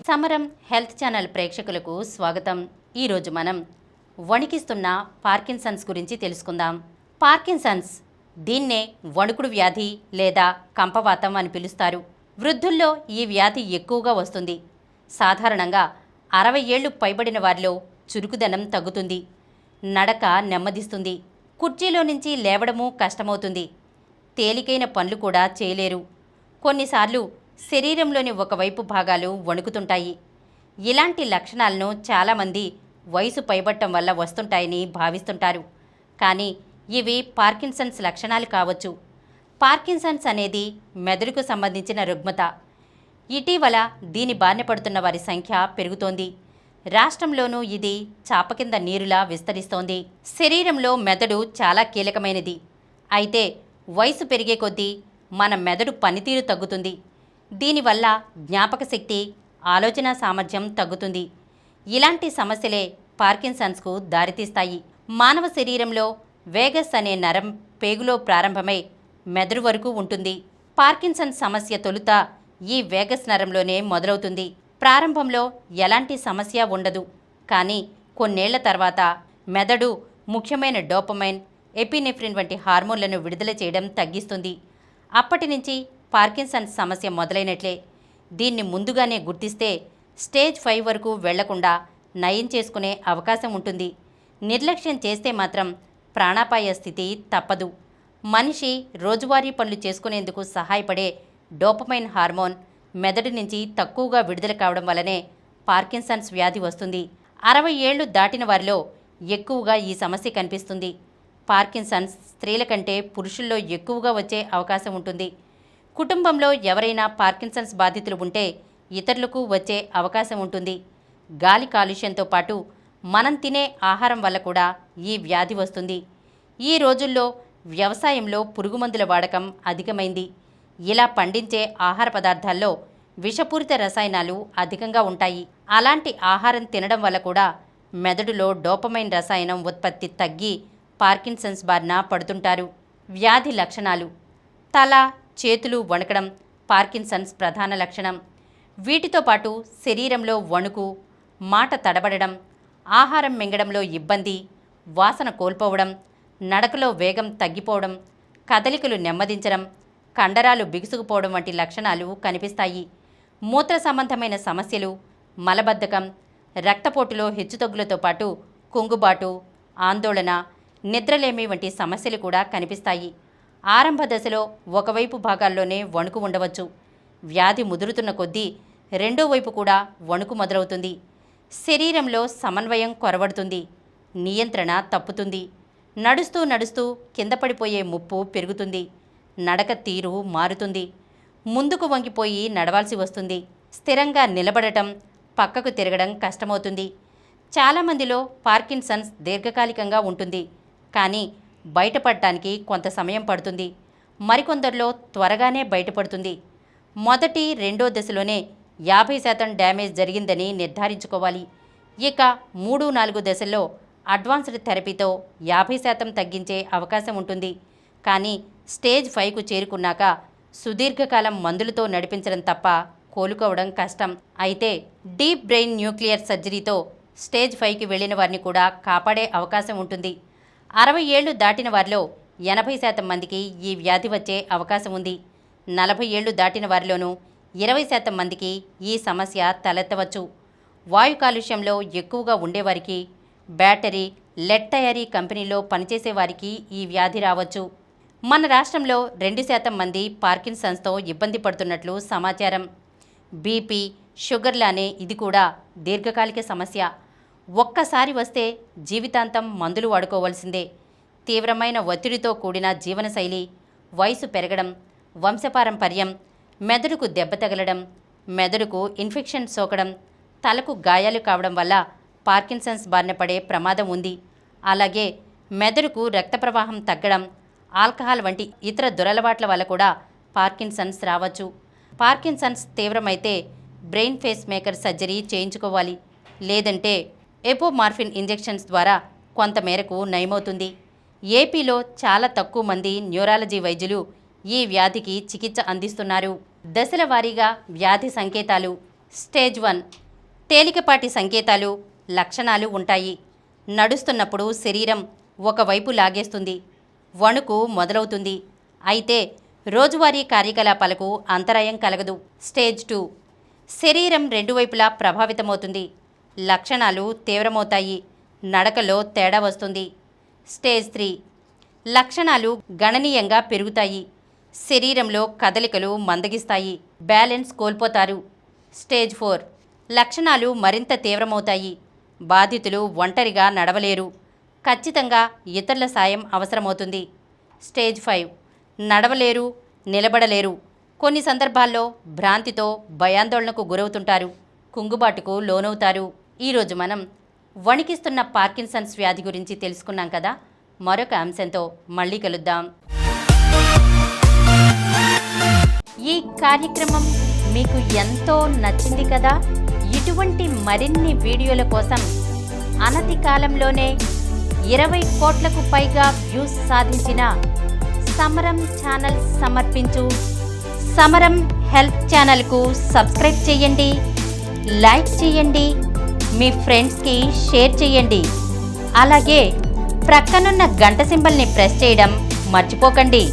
సమరం health channel ప్రేక్షకులకు స్వాగతం. ఈరోజు మనం వణికిస్తున్న పార్కిన్సన్స్ గురించి తెలుసుకుందాం. పార్కిన్సన్స్, దీన్నే వణుకుడు వ్యాధి లేదా కంపవాతం అని పిలుస్తారు. వృద్ధుల్లో ఈ వ్యాధి ఎక్కువగా వస్తుంది. సాధారణంగా 60 ఏళ్లు పైబడిన వారిలో చురుకుదనం తగ్గుతుంది, నడక నెమ్మదిస్తుంది, కుర్చీలో నుంచి లేవడము కష్టమవుతుంది, తేలికైన పనులు కూడా చేయలేరు. కొన్నిసార్లు శరీరంలోని ఒకవైపు భాగాలు వణుకుతుంటాయి. ఇలాంటి లక్షణాలను చాలామంది వయసు పైబట్టం వల్ల వస్తుంటాయని భావిస్తుంటారు. కానీ ఇవి పార్కిన్సన్స్ లక్షణాలు కావచ్చు. పార్కిన్సన్స్ అనేది మెదడుకు సంబంధించిన రుగ్మత. ఇటీవల దీని బారిన పడుతున్న వారి సంఖ్య పెరుగుతోంది. రాష్ట్రంలోనూ ఇది చాప కింద నీరులా విస్తరిస్తోంది. శరీరంలో మెదడు చాలా కీలకమైనది. అయితే వయసు పెరిగే కొద్దీ మన మెదడు పనితీరు తగ్గుతుంది. దీనివల్ల జ్ఞాపక శక్తి, ఆలోచన సామర్థ్యం తగ్గుతుంది. ఇలాంటి సమస్యలే పార్కిన్సన్స్కు దారితీస్తాయి. మానవ శరీరంలో వేగస్ అనే నరం పేగులో ప్రారంభమై మెదడు వరకు ఉంటుంది. పార్కిన్సన్స్ సమస్య తొలుత ఈ వేగస్ నరంలోనే మొదలవుతుంది. ప్రారంభంలో ఎలాంటి సమస్య ఉండదు. కానీ కొన్నేళ్ల తర్వాత మెదడు ముఖ్యమైన డోపమైన్, ఎపినెఫ్రిన్ వంటి హార్మోన్లను విడుదల చేయడం తగ్గిస్తుంది. అప్పటి నుంచి పార్కిన్సన్స్ సమస్య మొదలైనట్లే. దీన్ని ముందుగానే గుర్తిస్తే స్టేజ్ 5 వరకు వెళ్లకుండా నయం చేసుకునే అవకాశం ఉంటుంది. నిర్లక్ష్యం చేస్తే మాత్రం ప్రాణాపాయ స్థితి తప్పదు. మనిషి రోజువారీ పనులు చేసుకునేందుకు సహాయపడే డోపమైన్ హార్మోన్ మెదడు నుంచి తక్కువగా విడుదల కావడం వల్లనే పార్కిన్సన్స్ వ్యాధి వస్తుంది. 60 ఏళ్లు దాటిన వారిలో ఎక్కువగా ఈ సమస్య కనిపిస్తుంది. పార్కిన్సన్స్ స్త్రీల కంటే పురుషుల్లో ఎక్కువగా వచ్చే అవకాశం ఉంటుంది. కుటుంబంలో ఎవరైనా పార్కిన్సన్స్ బాధితులు ఉంటే ఇతరులకు వచ్చే అవకాశం ఉంటుంది. గాలి కాలుష్యంతో పాటు మనం తినే ఆహారం వల్ల కూడా ఈ వ్యాధి వస్తుంది. ఈ రోజుల్లో వ్యవసాయంలో పురుగుమందుల వాడకం అధికమైంది. ఇలా పండించే ఆహార పదార్థాల్లో విషపూరిత రసాయనాలు అధికంగా ఉంటాయి. అలాంటి ఆహారం తినడం వల్ల కూడా మెదడులో డోపమైన్ రసాయనం ఉత్పత్తి తగ్గి పార్కిన్సన్స్ బారిన పడుతుంటారు. వ్యాధి లక్షణాలు: తల, చేతులు వణకడం పార్కిన్సన్స్ ప్రధాన లక్షణం. వీటితో పాటు శరీరంలో వణుకు, మాట తడబడడం, ఆహారం మింగడంలో ఇబ్బంది, వాసన కోల్పోవడం, నడకలో వేగం తగ్గిపోవడం, కదలికలు నెమ్మదించడం, కండరాలు బిగుసుకుపోవడం వంటి లక్షణాలు కనిపిస్తాయి. మూత్ర సంబంధమైన సమస్యలు, మలబద్ధకం, రక్తపోటులో హెచ్చుతగ్గులతో పాటు కుంగుబాటు, ఆందోళన, నిద్రలేమి వంటి సమస్యలు కూడా కనిపిస్తాయి. ఆరంభ దశలో ఒకవైపు భాగాల్లోనే వణుకు ఉండవచ్చు. వ్యాధి ముదురుతున్న కొద్దీ రెండో వైపు కూడా వణుకు మొదలవుతుంది. శరీరంలో సమన్వయం కొరవడుతుంది, నియంత్రణ తప్పుతుంది. నడుస్తూ నడుస్తూ కింద పడిపోయే ముప్పు పెరుగుతుంది. నడక తీరు మారుతుంది. ముందుకు వంగిపోయి నడవాల్సి వస్తుంది. స్థిరంగా నిలబడటం, పక్కకు తిరగడం కష్టమవుతుంది. చాలామందిలో పార్కిన్సన్స్ దీర్ఘకాలికంగా ఉంటుంది. కానీ బయటపడటానికి కొంత సమయం పడుతుంది. మరికొందరిలో త్వరగానే బయటపడుతుంది. మొదటి, రెండో దశలోనే 50% డ్యామేజ్ జరిగిందని నిర్ధారించుకోవాలి. ఇక 3, 4 దశల్లో అడ్వాన్స్డ్ థెరపీతో 50% తగ్గించే అవకాశం ఉంటుంది. కానీ స్టేజ్ 5కు చేరుకున్నాక సుదీర్ఘకాలం మందులతో నడిపించడం తప్ప కోలుకోవడం కష్టం. అయితే డీప్ బ్రెయిన్ న్యూక్లియర్ సర్జరీతో స్టేజ్ 5కి వెళ్లిన వారిని కూడా కాపాడే అవకాశం ఉంటుంది. 60 ఏళ్లు దాటిన వారిలో 80% మందికి ఈ వ్యాధి వచ్చే అవకాశం ఉంది. 40 ఏళ్లు దాటిన వారిలోనూ 20% మందికి ఈ సమస్య తలెత్తవచ్చు. వాయు కాలుష్యంలో ఎక్కువగా ఉండేవారికి, బ్యాటరీ, లెడ్ తయారీ కంపెనీలో పనిచేసే వారికి ఈ వ్యాధి రావచ్చు. మన రాష్ట్రంలో 2% మంది పార్కిన్సన్స్తో ఇబ్బంది పడుతున్నట్లు సమాచారం. బీపీ, షుగర్లానే ఇది కూడా దీర్ఘకాలిక సమస్య. ఒక్కసారి వస్తే జీవితాంతం మందులు వాడుకోవాల్సిందే. తీవ్రమైన ఒత్తిడితో కూడిన జీవనశైలి, వయసు పెరగడం, వంశపారంపర్యం, మెదడుకు దెబ్బ తగలడం, మెదడుకు ఇన్ఫెక్షన్ సోకడం, తలకు గాయాలు కావడం వల్ల పార్కిన్సన్స్ బారిన పడే ప్రమాదం ఉంది. అలాగే మెదడుకు రక్త ప్రవాహం తగ్గడం, ఆల్కహాల్ వంటి ఇతర దురలవాట్ల వల్ల కూడా పార్కిన్సన్స్ రావచ్చు. పార్కిన్సన్స్ తీవ్రమైతే బ్రెయిన్ ఫేస్ మేకర్ సర్జరీ చేయించుకోవాలి. లేదంటే ఎపోమార్ఫిన్ ఇంజెక్షన్స్ ద్వారా కొంతమేరకు నయమవుతుంది. ఏపీలో చాలా తక్కువ మంది న్యూరాలజీ వైద్యులు ఈ వ్యాధికి చికిత్స అందిస్తున్నారు. దశల వారీగా వ్యాధి సంకేతాలు, స్టేజ్ 1 తేలికపాటి సంకేతాలు, లక్షణాలు ఉంటాయి. నడుస్తున్నప్పుడు శరీరం ఒకవైపు లాగేస్తుంది, వణుకు మొదలవుతుంది. అయితే రోజువారీ కార్యకలాపాలకు అంతరాయం కలగదు. స్టేజ్ 2 శరీరం రెండు వైపులా ప్రభావితమవుతుంది, లక్షణాలు తీవ్రమవుతాయి, నడకలో తేడా వస్తుంది. స్టేజ్ 3 లక్షణాలు గణనీయంగా పెరుగుతాయి, శరీరంలో కదలికలు మందగిస్తాయి, బ్యాలెన్స్ కోల్పోతారు. స్టేజ్ 4 లక్షణాలు మరింత తీవ్రమవుతాయి, బాధితులు ఒంటరిగా నడవలేరు, ఖచ్చితంగా ఇతరుల సాయం అవసరమవుతుంది. స్టేజ్ 5 నడవలేరు, నిలబడలేరు, కొన్ని సందర్భాల్లో భ్రాంతితో భయాందోళనకు గురవుతుంటారు, కుంగుబాటుకు లోనవుతారు. ఈరోజు మనం వణికిస్తున్న పార్కిన్సన్స్ వ్యాధి గురించి తెలుసుకున్నాం కదా. మరొక అంశంతో మళ్ళీ కలుద్దాం. ఈ కార్యక్రమం మీకు ఎంతో నచ్చింది కదా. ఇటువంటి మరిన్ని వీడియోల కోసం అనతి కాలంలోనే 20 కోట్లకు పైగా వ్యూస్ సాధించిన సమరం ఛానల్ సమర్పించు సమరం హెల్త్ ఛానల్కు సబ్స్క్రైబ్ చేయండి, లైక్ చేయండి, మీ ఫ్రెండ్స్కి షేర్ చేయండి. అలాగే ప్రక్కనున్న గంట సింబల్ని ప్రెస్ చేయడం మర్చిపోకండి.